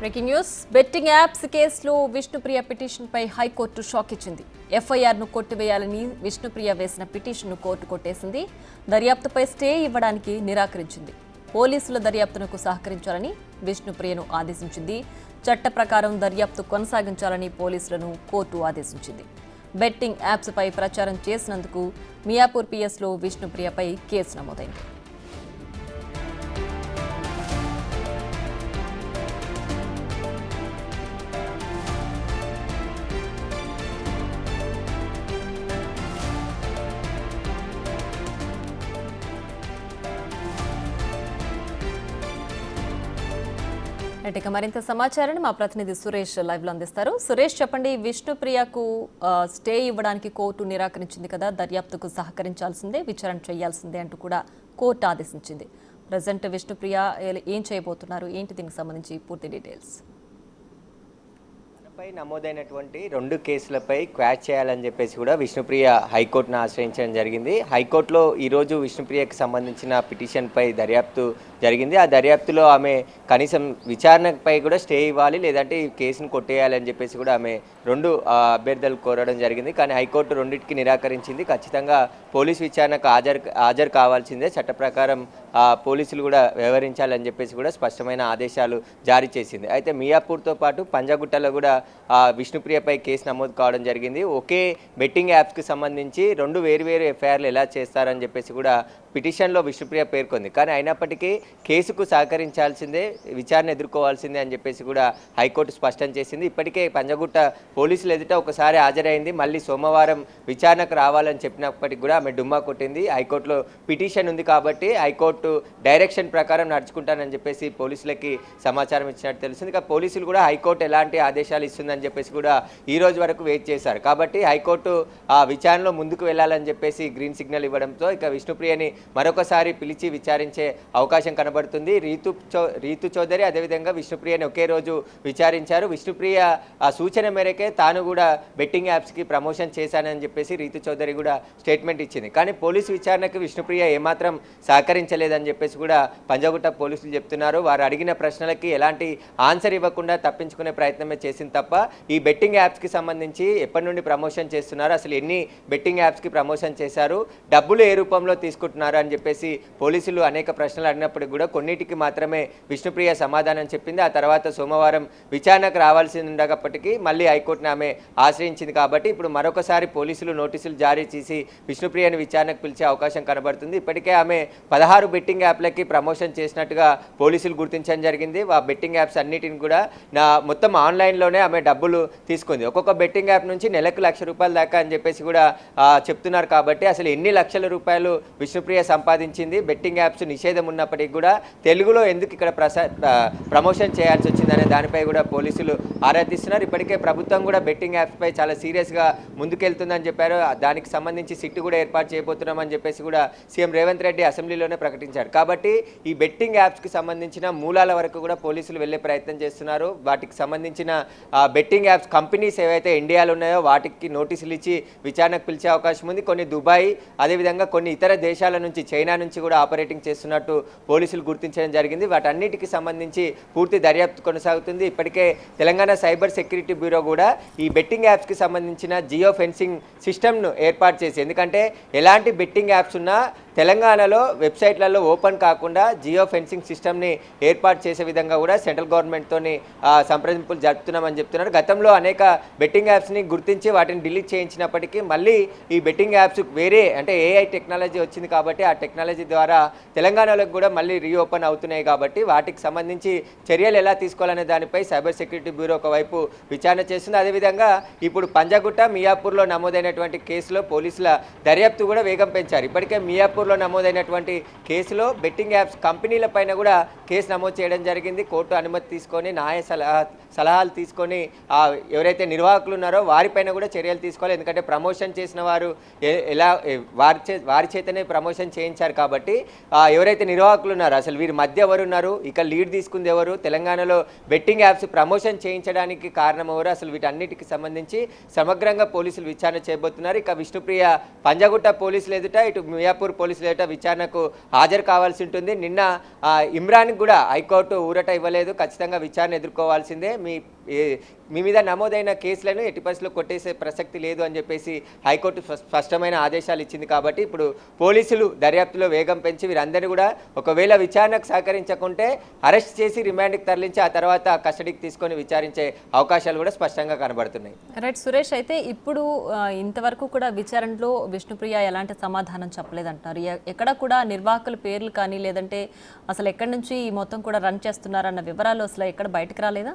Breaking news betting apps కేసులో విష్ణుప్రియ పిటిషన్పై high court shock ఇచ్చింది. ఎఫ్ఐఆర్ను కొట్టివేయాలని విష్ణుప్రియ వేసిన పిటిషన్ను కోర్టు కొట్టేసింది. దర్యాప్తుపై స్టే ఇవ్వడానికి నిరాకరించింది. పోలీసుల దర్యాప్తునకు సహకరించాలని విష్ణుప్రియను ఆదేశించింది. చట్ట ప్రకారం దర్యాప్తు కొనసాగించాలని పోలీసులను కోర్టు ఆదేశించింది. బెట్టింగ్ యాప్స్పై ప్రచారం చేసినందుకు మియాపూర్ పిఎస్లో విష్ణుప్రియపై కేసు నమోదైంది. ఇక మరింత సమాచారాన్ని మా ప్రతినిధి సురేష్ లైవ్ లో అందిస్తారు. సురేష్, చెప్పండి, విష్ణుప్రియకు స్టే ఇవ్వడానికి కోర్టు నిరాకరించింది కదా, దర్యాప్తుకు సహకరించాల్సిందే, విచారణ చేయాల్సిందే అంటూ కూడా కోర్టు ఆదేశించింది. ప్రజెంట్ విష్ణుప్రియ ఏం చేయబోతున్నారు, ఏంటి దీనికి సంబంధించి పూర్తి డీటెయిల్స్? పై నమోదైనటువంటి 2 కేసులపై క్వాష్ చేయాలని చెప్పేసి కూడా విష్ణుప్రియ హైకోర్టును ఆశ్రయించడం జరిగింది. హైకోర్టులో ఈరోజు విష్ణుప్రియకు సంబంధించిన పిటిషన్పై దర్యాప్తు జరిగింది. ఆ దర్యాప్తులో ఆమె కనీసం విచారణపై కూడా స్టే ఇవ్వాలి, లేదంటే ఈ కేసును కొట్టేయాలని చెప్పేసి కూడా ఆమె 2 అభ్యర్థులు కోరడం జరిగింది. కానీ హైకోర్టు రెండింటికి నిరాకరించింది. ఖచ్చితంగా పోలీసు విచారణకు హాజరు కావాల్సిందే, చట్ట ప్రకారం పోలీసులు కూడా వ్యవహరించాలని చెప్పేసి కూడా స్పష్టమైన ఆదేశాలు జారీ చేసింది. అయితే మియాపూర్తో పాటు పంజాగుట్టలో కూడా విష్ణుప్రియపై కేసు నమోదు కావడం జరిగింది. ఒకే బెట్టింగ్ యాప్స్కి సంబంధించి 2 వేరు ఎఫ్ఐఆర్లు ఎలా చేస్తారని చెప్పేసి కూడా పిటిషన్లో విష్ణుప్రియ పేర్కొంది. కానీ అయినప్పటికీ కేసుకు సహకరించాల్సిందే, విచారణ ఎదుర్కోవాల్సిందే అని చెప్పేసి కూడా హైకోర్టు స్పష్టం చేసింది. ఇప్పటికే పంజగుట్ట పోలీసులు ఎదుట ఒకసారి హాజరైంది, మళ్ళీ సోమవారం విచారణకు రావాలని చెప్పినప్పటికీ కూడా ఆమె డుమ్మా కొట్టింది. హైకోర్టులో పిటిషన్ ఉంది కాబట్టి హైకోర్టు డైరెక్షన్ ప్రకారం నడుచుకుంటానని చెప్పేసి పోలీసులకి సమాచారం ఇచ్చినట్టు తెలుస్తుంది. ఇక పోలీసులు కూడా హైకోర్టు ఎలాంటి ఆదేశాలు ఇస్తుందని చెప్పేసి కూడా ఈ రోజు వరకు వెయిట్ చేశారు. కాబట్టి హైకోర్టు ఆ విచారణలో ముందుకు వెళ్ళాలని చెప్పేసి గ్రీన్ సిగ్నల్ ఇవ్వడంతో ఇక విష్ణుప్రియని మరొకసారి పిలిచి విచారించే అవకాశం కనబడుతుంది. రీతు చౌదరి అదేవిధంగా విష్ణుప్రియని ఒకే రోజు విచారించారు. విష్ణుప్రియ ఆ సూచన మేరకే తాను కూడా బెట్టింగ్ యాప్స్కి ప్రమోషన్ చేశానని చెప్పేసి రీతు చౌదరి కూడా స్టేట్మెంట్ ఇచ్చింది. కానీ పోలీసు విచారణకు విష్ణుప్రియ ఏమాత్రం సహకరించలేదని చెప్పేసి కూడా పంజగుట్ట పోలీసులు చెప్తున్నారు. వారు అడిగిన ప్రశ్నలకి ఎలాంటి ఆన్సర్ ఇవ్వకుండా తప్పించుకునే ప్రయత్నమే చేసింది తప్ప ఈ బెట్టింగ్ యాప్స్కి సంబంధించి ఎప్పటి నుండి ప్రమోషన్ చేస్తున్నారు, అసలు ఎన్ని బెట్టింగ్ యాప్స్కి ప్రమోషన్ చేశారు, డబ్బులు ఏ రూపంలో తీసుకుంటున్నారు అని చెప్పేసి పోలీసులు అనేక ప్రశ్నలు అడిగినప్పటికీ కూడా కొన్నిటికి మాత్రమే విష్ణుప్రియ సమాధానం చెప్పింది. ఆ తర్వాత సోమవారం విచారణకు రావాల్సి ఉండకపోటికీ మళ్ళీ హైకోర్టును ఆమె ఆశ్రయించింది. కాబట్టి ఇప్పుడు మరొకసారి పోలీసులు నోటీసులు జారీ చేసి విష్ణుప్రియను విచారణకు పిలిచే అవకాశం కనబడుతుంది. ఇప్పటికే ఆమె 16 బెట్టింగ్ యాప్లకి ప్రమోషన్ చేసినట్టుగా పోలీసులు గుర్తించడం జరిగింది. ఆ బెట్టింగ్ యాప్స్ అన్నిటిని కూడా మొత్తం ఆన్లైన్లోనే ఆమె డబ్బులు తీసుకుంది. ఒక్కొక్క బెట్టింగ్ యాప్ నుంచి నెలకు ₹1,00,000 దాకా అని చెప్పేసి కూడా చెప్తున్నారు. కాబట్టి అసలు ఎన్ని లక్షల రూపాయలు విష్ణుప్రియ సంపాదించింది, బెట్టింగ్ యాప్స్ నిషేధం ఉన్నప్పటికీ కూడా తెలుగులో ఎందుకు ఇక్కడ ప్రమోషన్ చేయాల్సి వచ్చిందనే దానిపై కూడా పోలీసులు ఆరా తీస్తున్నారు. ఇప్పటికే ప్రభుత్వం కూడా బెట్టింగ్ యాప్స్పై చాలా సీరియస్గా ముందుకెళ్తుందని చెప్పారు. దానికి సంబంధించి సిట్టు కూడా ఏర్పాటు చేయబోతున్నామని చెప్పేసి కూడా సీఎం రేవంత్ రెడ్డి అసెంబ్లీలోనే ప్రకటించారు. కాబట్టి ఈ బెట్టింగ్ యాప్స్కి సంబంధించిన మూలాల వరకు కూడా పోలీసులు వెళ్లే ప్రయత్నం చేస్తున్నారు. వాటికి సంబంధించిన బెట్టింగ్ యాప్స్ కంపెనీస్ ఏవైతే ఇండియాలో ఉన్నాయో వాటికి నోటీసులు ఇచ్చి విచారణకు పిలిచే అవకాశం ఉంది. కొన్ని దుబాయ్ అదేవిధంగా కొన్ని ఇతర దేశాల నుంచి, చైనా నుంచి కూడా ఆపరేటింగ్ చేస్తున్నట్టు పోలీసులు గుర్తించడం జరిగింది. వాటన్నిటికి సంబంధించి పూర్తి దర్యాప్తు కొనసాగుతుంది. ఇప్పటికే తెలంగాణ సైబర్ సెక్యూరిటీ బ్యూరో కూడా ఈ బెట్టింగ్ యాప్స్కి సంబంధించిన జియో ఫెన్సింగ్ సిస్టమ్ను ఏర్పాటు చేసి, ఎందుకంటే ఎలాంటి బెట్టింగ్ యాప్స్ ఉన్నా తెలంగాణలో వెబ్సైట్లలో ఓపెన్ కాకుండా జియో ఫెన్సింగ్ సిస్టమ్ని ఏర్పాటు చేసే విధంగా కూడా సెంట్రల్ గవర్నమెంట్తోని సంప్రదింపులు జరుపుతున్నామని చెప్తున్నారు. గతంలో అనేక బెట్టింగ్ యాప్స్ని గుర్తించి వాటిని డిలీట్ చేయించినప్పటికీ మళ్ళీ ఈ బెట్టింగ్ యాప్స్ వేరే అంటే ఏఐ టెక్నాలజీ వచ్చింది కాబట్టి ఆ టెక్నాలజీ ద్వారా తెలంగాణలోకి కూడా మళ్ళీ రీఓపెన్ అవుతున్నాయి. కాబట్టి వాటికి సంబంధించి చర్యలు ఎలా తీసుకోవాలనే దానిపై సైబర్ సెక్యూరిటీ బ్యూరో ఒకవైపు విచారణ చేస్తుంది. అదేవిధంగా ఇప్పుడు పంజగుట్ట మియాపూర్లో నమోదైనటువంటి కేసులో పోలీసుల దర్యాప్తు కూడా వేగం పెంచారు. ఇప్పటికే మియాపూర్లో నమోదైనటువంటి కేసులో బెట్టింగ్ యాప్స్ కంపెనీల పైన కూడా కేసు నమోదు చేయడం జరిగింది. కోర్టు అనుమతి తీసుకొని న్యాయ సలహాలు తీసుకొని ఎవరైతే నిర్వాహకులు ఉన్నారో వారిపైన కూడా చర్యలు తీసుకోవాలి. ఎందుకంటే ప్రమోషన్ చేసిన వారు ఎలా వారి చేతనే ప్రమోషన్ చేయించారు కాబట్టి ఎవరైతే నిర్వాహకులు ఉన్నారో అసలు వీరి మధ్య ఎవరు ఉన్నారు, ఇక లీడ్ తీసుకుంది ఎవరు, తెలంగాణలో బెట్టింగ్ యాప్స్ ప్రమోషన్ చేయించడానికి కారణం ఎవరు, అసలు వీటన్నిటికి సంబంధించి సమగ్రంగా పోలీసులు విచారణ చేయబోతున్నారు. ఇక విష్ణుప్రియ పంజగుట్ట పోలీసులు ఎదుట ఇటు మియాపూర్ పోలీసులు ఏట విచారణకు హాజరు కావాల్సి ఉంటుంది. నిన్న ఇమ్రాన్కి కూడా హైకోర్టు ఊరట ఇవ్వలేదు, ఖచ్చితంగా విచారణ ఎదుర్కోవాల్సిందే, మీ మీద నమోదైన కేసులను ఎట్టి పరిస్థితుల్లో కొట్టేసే ప్రసక్తి లేదు అని చెప్పేసి హైకోర్టు స్పష్టమైన ఆదేశాలు ఇచ్చింది. కాబట్టి ఇప్పుడు పోలీసులు దర్యాప్తులో వేగం పెంచి వీరందరినీ కూడా ఒకవేళ విచారణకు సహకరించకుంటే అరెస్ట్ చేసి రిమాండ్కి తరలించి ఆ తర్వాత కస్టడీకి తీసుకొని విచారించే అవకాశాలు కూడా స్పష్టంగా కనబడుతున్నాయి. రైట్ సురేష్, అయితే ఇప్పుడు ఇంతవరకు కూడా విచారణలో విష్ణుప్రియ ఎలాంటి సమాధానం చెప్పలేదంటారు. ఎక్కడ కూడా నిర్వాహకుల పేర్లు కానీ లేదంటే అసలు ఎక్కడి నుంచి ఈ మొత్తం కూడా రన్ చేస్తున్నారన్న వివరాలు అసలు ఎక్కడ బయటకు రాలేదా?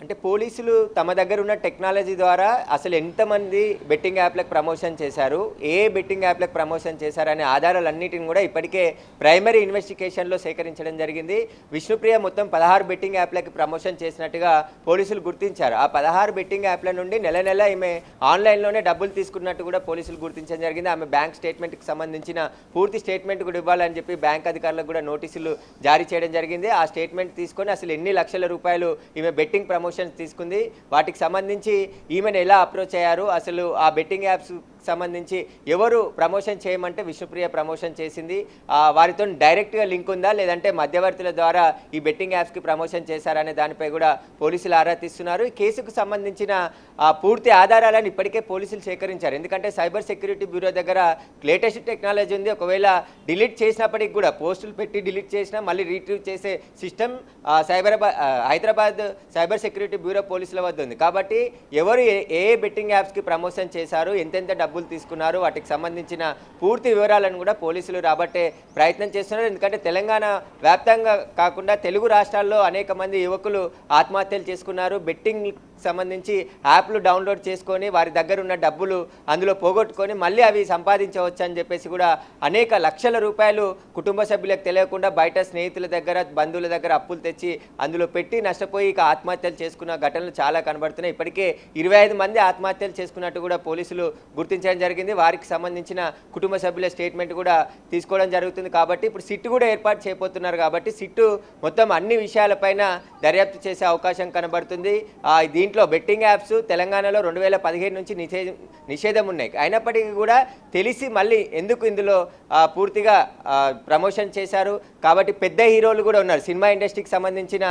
అంటే పోలీసులు తమ దగ్గర ఉన్న టెక్నాలజీ ద్వారా అసలు ఎంతమంది బెట్టింగ్ యాప్లకు ప్రమోషన్ చేశారు, ఏ బెట్టింగ్ యాప్లకు ప్రమోషన్ చేశారనే ఆధారాలన్నిటిని కూడా ఇప్పటికే ప్రైమరీ ఇన్వెస్టిగేషన్లో సేకరించడం జరిగింది. విష్ణుప్రియ మొత్తం 16 బెట్టింగ్ యాప్లకి ప్రమోషన్ చేసినట్టుగా పోలీసులు గుర్తించారు. ఆ 16 బెట్టింగ్ యాప్ల నుండి నెల నెల ఈమె ఆన్లైన్లోనే డబ్బులు తీసుకున్నట్టు కూడా పోలీసులు గుర్తించడం జరిగింది. ఆమె బ్యాంక్ స్టేట్మెంట్కి సంబంధించిన పూర్తి స్టేట్మెంట్ కూడా ఇవ్వాలని చెప్పి బ్యాంక్ అధికారులకు కూడా నోటీసులు జారీ చేయడం జరిగింది. ఆ స్టేట్మెంట్ తీసుకొని అసలు ఎన్ని లక్షల రూపాయలు ఈమె బెట్టింగ్ ప్రమోషన్స్ తీసుకుంది, వాటికి సంబంధించి ఈమెను ఎలా అప్రోచ్ అయ్యారు, అసలు ఆ బెట్టింగ్ యాప్స్ సంబంధించి ఎవరు ప్రమోషన్ చేయమంటే విష్ణుప్రియ ప్రమోషన్ చేసింది, వారితో డైరెక్ట్గా లింక్ ఉందా లేదంటే మధ్యవర్తుల ద్వారా ఈ బెట్టింగ్ యాప్స్కి ప్రమోషన్ చేశారనే దానిపై కూడా పోలీసులు ఆరా తీస్తున్నారు. ఈ కేసుకు సంబంధించిన పూర్తి ఆధారాలను ఇప్పటికే పోలీసులు సేకరించారు. ఎందుకంటే సైబర్ సెక్యూరిటీ బ్యూరో దగ్గర లేటెస్ట్ టెక్నాలజీ ఉంది. ఒకవేళ డిలీట్ చేసినప్పటికి కూడా పోస్టులు పెట్టి డిలీట్ చేసినా మళ్ళీ రీట్రీవ్ చేసే system Hyderabad cyber security bureau పోలీసుల వద్ద ఉంది. కాబట్టి ఎవరు ఏ బెట్టింగ్ యాప్స్కి ప్రమోషన్ చేశారు, ఎంతెంత డబ్బులు తీసుకున్నారు, వాటికి సంబంధించిన పూర్తి వివరాలను కూడా పోలీసులు రాబట్టే ప్రయత్నం చేస్తున్నారు. ఎందుకంటే తెలంగాణ వ్యాప్తంగా కాకుండా తెలుగు రాష్ట్రాల్లో అనేక మంది యువకులు ఆత్మహత్యలు చేసుకున్నారు. బెట్టింగ్ సంబంధించి యాప్లు డౌన్లోడ్ చేసుకొని వారి దగ్గర ఉన్న డబ్బులు అందులో పోగొట్టుకొని మళ్ళీ అవి సంపాదించవచ్చు అని చెప్పేసి కూడా అనేక లక్షల రూపాయలు కుటుంబ సభ్యులకు తెలియకుండా బయట స్నేహితుల దగ్గర బంధువుల దగ్గర అప్పులు తెచ్చి అందులో పెట్టి నష్టపోయి ఇక ఆత్మహత్యలు చేసుకున్న ఘటనలు చాలా కనబడుతున్నాయి. ఇప్పటికే 25 మంది ఆత్మహత్యలు చేసుకున్నట్టు కూడా పోలీసులు గుర్తించడం జరిగింది. వారికి సంబంధించిన కుటుంబ సభ్యుల స్టేట్మెంట్ కూడా తీసుకోవడం జరుగుతుంది. కాబట్టి ఇప్పుడు సిట్ కూడా ఏర్పాటు చేయబోతున్నారు. కాబట్టి సిట్ మొత్తం అన్ని విషయాలపైన దర్యాప్తు చేసే అవకాశం కనబడుతుంది. దీంట్లో బెట్టింగ్ యాప్స్ తెలంగాణలో 2015 నుంచి నిషేధం ఉన్నాయి. అయినప్పటికీ కూడా తెలిసి మళ్ళీ ఎందుకు ఇందులో పూర్తిగా ప్రమోషన్ చేశారు. కాబట్టి పెద్ద హీరోలు కూడా ఉన్నారు. సినిమా ఇండస్ట్రీకి సంబంధించిన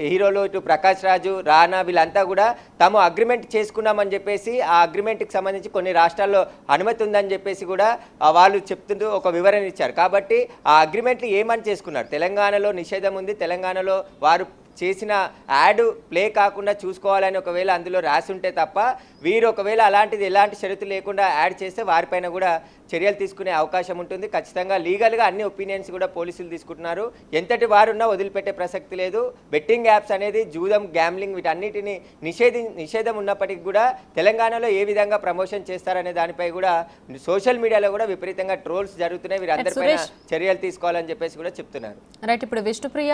హీరోలు ఇటు ప్రకాష్ రాజు, రానా వీళ్ళంతా కూడా తాము అగ్రిమెంట్ చేసుకున్నామని చెప్పేసి ఆ అగ్రిమెంట్కి సంబంధించి కొన్ని రాష్ట్రాల్లో అనుమతి ఉందని చెప్పేసి కూడా వాళ్ళు చెప్తుంటూ ఒక వివరణ ఇచ్చారు. కాబట్టి ఆ అగ్రిమెంట్లు ఏమని చేసుకున్నారు, తెలంగాణలో నిషేధం ఉంది, తెలంగాణలో వారు చేసిన యాడ్ ప్లే కాకుండా చూసుకోవాలని ఒకవేళ అందులో రాసి ఉంటే తప్ప వీరు ఒకవేళ అలాంటిది ఎలాంటి షరతు లేకుండా యాడ్ చేస్తే వారిపైన కూడా చర్యలు తీసుకునే అవకాశం ఉంటుంది. ఖచ్చితంగా లీగల్గా అన్ని ఒపీనియన్స్ కూడా పోలీసులు తీసుకుంటున్నారు. ఎంతటి వారున్నా వదిలిపెట్టే ప్రసక్తి లేదు. బెట్టింగ్ యాప్స్ అనేది జూదం, గ్యామ్లింగ్ వీటన్నిటిని నిషేధం ఉన్నప్పటికీ కూడా తెలంగాణలో ఏ విధంగా ప్రమోషన్ చేస్తారనే దానిపై కూడా సోషల్ మీడియాలో కూడా విపరీతంగా ట్రోల్స్ జరుగుతున్నాయి. వీరందరిపైన చర్యలు తీసుకోవాలని చెప్పేసి కూడా చెప్తున్నారు. రైట్, ఇప్పుడు విష్ణుప్రియ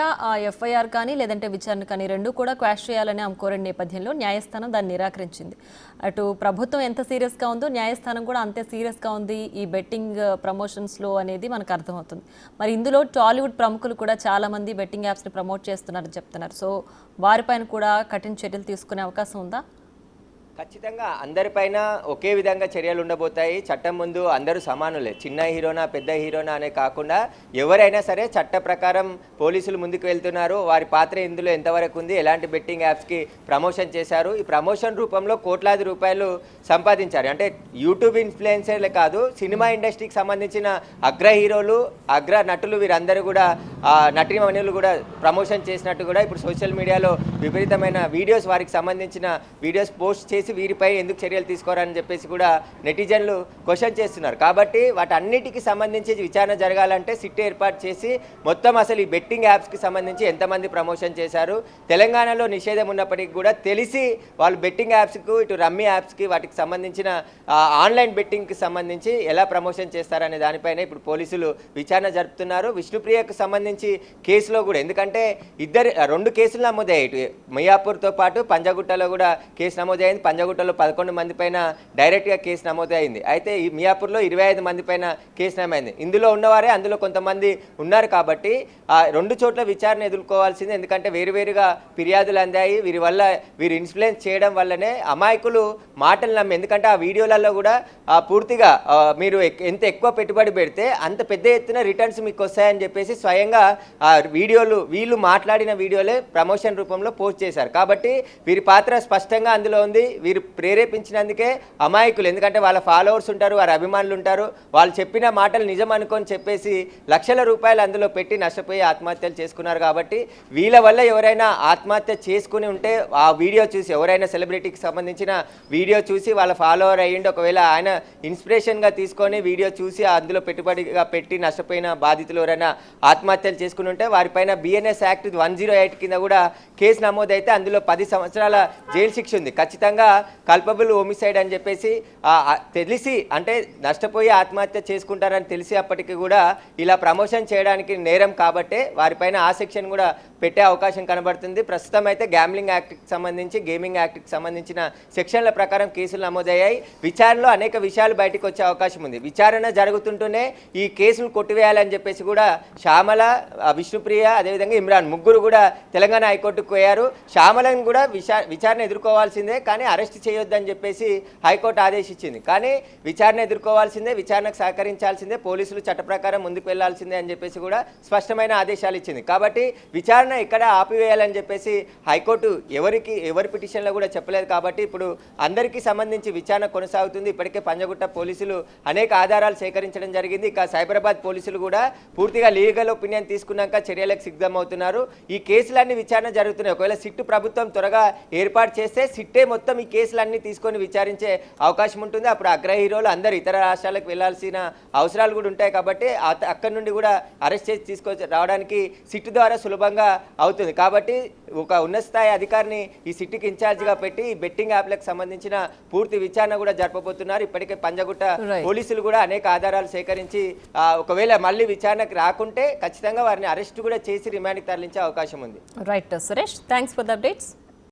ఎఫ్ఐఆర్ కానీ లేదంటే విచారణ కానీ రెండు కూడా క్వాష్ చేయాలని ఆమె కోరిన నేపథ్యంలో న్యాయస్థానం దాన్ని నిరాకరించింది. అటు ప్రభుత్వం ఎంత సీరియస్గా ఉందో న్యాయస్థానం కూడా అంతే సీరియస్గా ఉంది ఈ బెట్టింగ్ ప్రమోషన్స్లో అనేది మనకు అర్థమవుతుంది. మరి ఇందులో టాలీవుడ్ ప్రముఖులు కూడా చాలామంది బెట్టింగ్ యాప్స్ని ప్రమోట్ చేస్తున్నారని చెప్తున్నారు. సో వారిపైన కూడా కఠిన చర్యలు తీసుకునే అవకాశం ఉందా? ఖచ్చితంగా అందరిపైన ఒకే విధంగా చర్యలు ఉండబోతాయి. చట్టం ముందు అందరూ సమానులే. చిన్న హీరోనా పెద్ద హీరోనా అనే కాకుండా ఎవరైనా సరే చట్ట ప్రకారం పోలీసులు ముందుకు వెళ్తున్నారు. వారి పాత్ర ఇందులో ఎంతవరకు ఉంది, ఎలాంటి బెట్టింగ్ యాప్స్కి ప్రమోషన్ చేశారు, ఈ ప్రమోషన్ రూపంలో కోట్లాది రూపాయలు సంపాదించారు. అంటే యూట్యూబ్ ఇన్ఫ్లుయెన్సర్లే కాదు, సినిమా ఇండస్ట్రీకి సంబంధించిన అగ్ర హీరోలు, అగ్ర నటులు వీరందరూ కూడా నటీమణులు కూడా ప్రమోషన్ చేసినట్టు కూడా ఇప్పుడు సోషల్ మీడియాలో విపరీతమైన వీడియోస్, వారికి సంబంధించిన వీడియోస్ పోస్ట్ చేసి వీరిపై ఎందుకు చర్యలు తీసుకోరని చెప్పేసి కూడా నెటిజన్లు క్వశ్చన్ చేస్తున్నారు. కాబట్టి వాటన్నిటికీ సంబంధించి విచారణ జరగాలంటే సిట్ ఏర్పాటు చేసి మొత్తం అసలు ఈ బెట్టింగ్ యాప్స్కి సంబంధించి ఎంతమంది ప్రమోషన్ చేశారు, తెలంగాణలో నిషేధం ఉన్నప్పటికీ కూడా తెలిసి వాళ్ళు బెట్టింగ్ యాప్స్కు ఇటు రమ్మీ యాప్స్కి వాటికి సంబంధించిన ఆన్లైన్ బెట్టింగ్కి సంబంధించి ఎలా ప్రమోషన్ చేస్తారనే దానిపైన ఇప్పుడు పోలీసులు విచారణ జరుపుతున్నారు. విష్ణుప్రియకు సంబంధించి కేసులో కూడా, ఎందుకంటే 2 కేసులు నమోదయ్యాయి. ఇటు మియాపూర్తో పాటు పంజాగుట్టలో కూడా కేసు నమోదైంది. పంజగుట్టలో 11 మంది పైన డైరెక్ట్గా కేసు నమోదు అయింది. అయితే ఈ మియాపూర్లో 25 మంది పైన కేసు నమోదైంది. ఇందులో ఉన్నవారే అందులో కొంతమంది ఉన్నారు కాబట్టి ఆ 2 చోట్ల విచారణ ఎదుర్కోవాల్సింది. ఎందుకంటే వేరువేరుగా ఫిర్యాదులు అందాయి. వీరు ఇన్ఫ్లుయెన్స్ చేయడం వల్లనే అమాయకులు మాటలు నమ్మి, ఎందుకంటే ఆ వీడియోలలో కూడా పూర్తిగా మీరు ఎంత ఎక్కువ పెట్టుబడి పెడితే అంత పెద్ద ఎత్తున రిటర్న్స్ మీకు వస్తాయని చెప్పేసి స్వయంగా ఆ వీళ్ళు మాట్లాడిన వీడియోలే ప్రమోషన్ రూపంలో పోస్ట్ చేశారు. కాబట్టి వీరి పాత్ర స్పష్టంగా అందులో ఉంది. వీరు ప్రేరేపించినందుకే అమాయకులు, ఎందుకంటే వాళ్ళ ఫాలోవర్స్ ఉంటారు, వారి అభిమానులు ఉంటారు, వాళ్ళు చెప్పిన మాటలు నిజం అనుకొని చెప్పేసి లక్షల రూపాయలు అందులో పెట్టి నష్టపోయి ఆత్మహత్యలు చేసుకున్నారు. కాబట్టి వీళ్ళ వల్ల ఎవరైనా ఆత్మహత్య చేసుకుని ఉంటే ఆ వీడియో చూసి, ఎవరైనా సెలబ్రిటీకి సంబంధించిన వీడియో చూసి వాళ్ళ ఫాలోవర్ అయ్యిండి, ఒకవేళ ఆయన ఇన్స్పిరేషన్గా తీసుకొని వీడియో చూసి అందులో పెట్టుబడిగా పెట్టి నష్టపోయిన బాధితులు ఎవరైనా ఆత్మహత్యలు చేసుకుని ఉంటే వారిపైన BNS యాక్ట్ 108 కింద కూడా కేసు నమోదైతే అందులో 10 సంవత్సరాల జైలు శిక్ష ఉంది. ఖచ్చితంగా కల్పబుల్ హోమిసైడ్ అని చెప్పేసి తెలిసి, అంటే నష్టపోయి ఆత్మహత్య చేసుకుంటారని తెలిసి అప్పటికి కూడా ఇలా ప్రమోషన్ చేయడానికి నేరం కాబట్టే వారిపైన ఆ సెక్షన్ కూడా పెట్టే అవకాశం కనబడుతుంది. ప్రస్తుతం అయితే గ్యాంబ్లింగ్ యాక్ట్కి సంబంధించి, గేమింగ్ యాక్ట్కి సంబంధించిన సెక్షన్ల ప్రకారం కేసులు నమోదయ్యాయి. విచారణలో అనేక విషయాలు బయటకు వచ్చే అవకాశం ఉంది. విచారణ జరుగుతుంటూనే ఈ కేసులు కొట్టివేయాలని చెప్పేసి కూడా శ్యామల, విష్ణుప్రియ, అదేవిధంగా ఇమ్రాన్ ముగ్గురు కూడా తెలంగాణ హైకోర్టుకు పోయారు. శ్యామలను కూడా విచారణ ఎదుర్కోవాల్సిందే, కానీ అరెస్ట్ చేయొద్దని చెప్పేసి హైకోర్టు ఆదేశించింది. కానీ విచారణ ఎదుర్కోవాల్సిందే, విచారణకు సహకరించాల్సిందే, పోలీసులు చట్ట ప్రకారం ముందుకు వెళ్లాల్సిందే అని చెప్పేసి కూడా స్పష్టమైన ఆదేశాలు ఇచ్చింది. కాబట్టి విచారణ ఇక్కడ ఆపివేయాలని చెప్పేసి హైకోర్టు ఎవరి పిటిషన్లో కూడా చెప్పలేదు. కాబట్టి ఇప్పుడు అందరికీ సంబంధించి విచారణ కొనసాగుతుంది. ఇప్పటికే పంజగుట్ట పోలీసులు అనేక ఆధారాలు సేకరించడం జరిగింది. ఇక సైబరాబాద్ పోలీసులు కూడా పూర్తిగా లీగల్ ఒపీనియన్ తీసుకున్నాక చర్యలకు సిద్ధమవుతున్నారు. ఈ కేసులన్నీ విచారణ జరుగుతున్నాయి. ఒకవేళ సిట్టు ప్రభుత్వం త్వరగా ఏర్పాటు చేస్తే సిట్టే మొత్తం ఈ కేసులన్నీ తీసుకొని విచారించే అవకాశం ఉంటుంది. అప్పుడు అగ్ర హీరోలు అందరు ఇతర రాష్ట్రాలకు వెళ్లాల్సిన అవసరాలు కూడా ఉంటాయి. కాబట్టి అక్కడి నుండి కూడా అరెస్ట్ చేసి రావడానికి సిట్టు ద్వారా సులభంగా అవుతుంది. కాబట్టి ఒక ఉన్నత స్థాయి అధికారిని ఈ సిట్టికి ఇన్ఛార్జిగా పెట్టి ఈ బెట్టింగ్ యాప్లకు సంబంధించిన పూర్తి విచారణ కూడా జరపబోతున్నారు. ఇప్పటికే పంజగుట్ట పోలీసులు కూడా అనేక ఆధారాలు సేకరించి ఒకవేళ మళ్ళీ విచారణకు రాకుంటే ఖచ్చితంగా వారిని అరెస్ట్ కూడా చేసి రిమాండ్కి తరలించే అవకాశం ఉంది. Right Suresh, thanks for the updates.